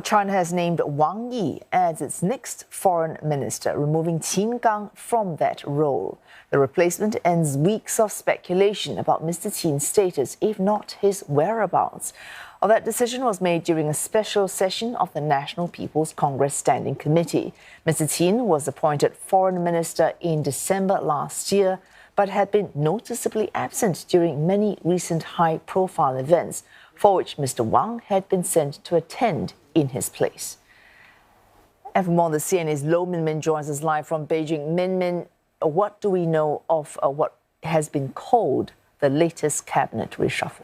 China has named Wang Yi as its next foreign minister, removing Qin Gang from that role. The replacement ends weeks of speculation about Mr Qin's status, if not his whereabouts. That decision was made during a special session of the National People's Congress Standing Committee. Mr Qin was appointed foreign minister in December last year, but had been noticeably absent during many recent high-profile events, for which Mr Wang had been sent to attend in his place. And for more on the CNA's Lo Min joins us live from Beijing. Min, what do we know of what has been called the latest cabinet reshuffle?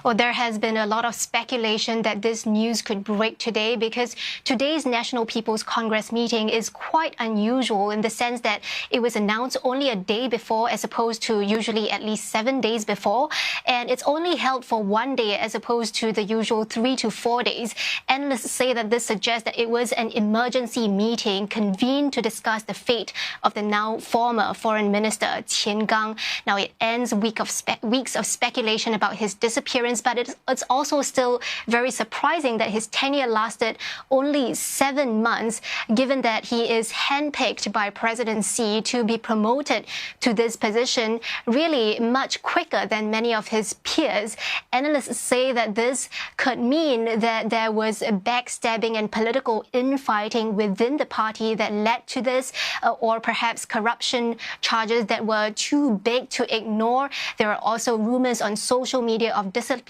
Well, there has been a lot of speculation that this news could break today because today's National People's Congress meeting is quite unusual in the sense that it was announced only a day before as opposed to usually at least 7 days before. And it's only held for 1 day as opposed to the usual 3 to 4 days. Analysts say that this suggests that it was an emergency meeting convened to discuss the fate of the now former foreign minister, Qin Gang. Now, it ends weeks of speculation about his disappearance, but it's also still very surprising that his tenure lasted only 7 months, given that he is handpicked by President Xi to be promoted to this position really much quicker than many of his peers. Analysts say that this could mean that there was backstabbing and political infighting within the party that led to this, or perhaps corruption charges that were too big to ignore. There are also rumors on social media of disciplinary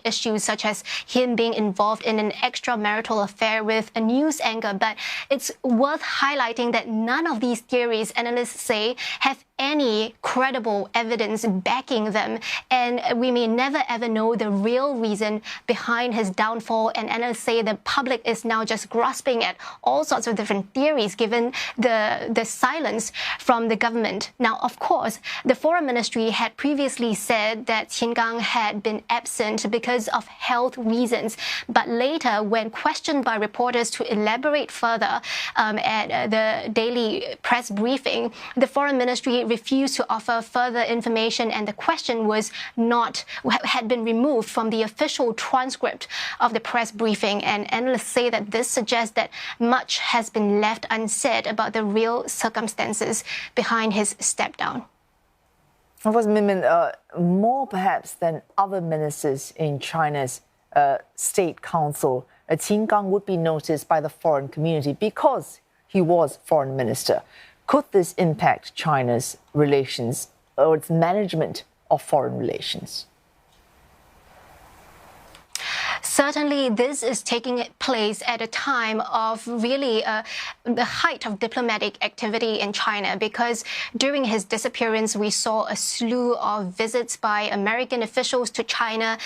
issues, such as him being involved in an extramarital affair with a news anchor. But it's worth highlighting that none of these theories, analysts say, have any credible evidence backing them, and we may never ever know the real reason behind his downfall. And analysts say the public is now just grasping at all sorts of different theories given the silence from the government. Now, of course, the Foreign Ministry had previously said that Qin Gang had been absent because of health reasons, but later, when questioned by reporters to elaborate further at the daily press briefing, the Foreign Ministry refused to offer further information, and the question had been removed from the official transcript of the press briefing. And analysts say that this suggests that much has been left unsaid about the real circumstances behind his step down. Of course, more perhaps than other ministers in China's State Council, Qin Gang would be noticed by the foreign community because he was foreign minister. Could this impact China's relations or its management of foreign relations? Certainly, this is taking place at a time of really the height of diplomatic activity in China, because during his disappearance, we saw a slew of visits by American officials to China.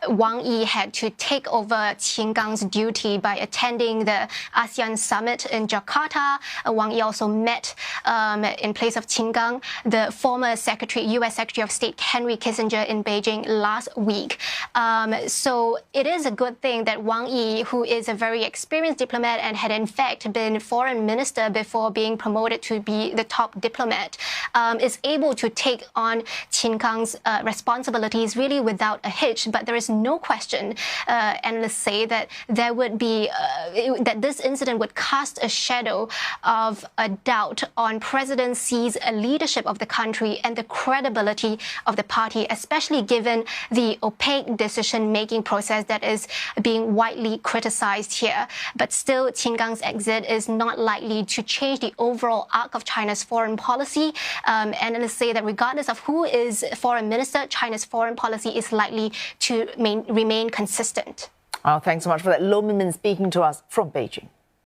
Wang Yi had to take over Qin Gang's duty by attending the ASEAN summit in Jakarta. Wang Yi also met in place of Qin Gang the former U.S. Secretary of State Henry Kissinger in Beijing last week. So it is a good thing that Wang Yi, who is a very experienced diplomat and had in fact been foreign minister before being promoted to be the top diplomat, is able to take on Qin Gang's responsibilities really without a hitch. But there is no question, analysts say, that there would be that this incident would cast a shadow of a doubt on President Xi's leadership of the country and the credibility of the party, especially given the opaque decision-making process that is being widely criticized here. But still, Qin Gang's exit is not likely to change the overall arc of China's foreign policy. Analysts say that regardless of who is foreign minister, China's foreign policy is likely to remain consistent. Thanks so much for that. Lo Min speaking to us from Beijing.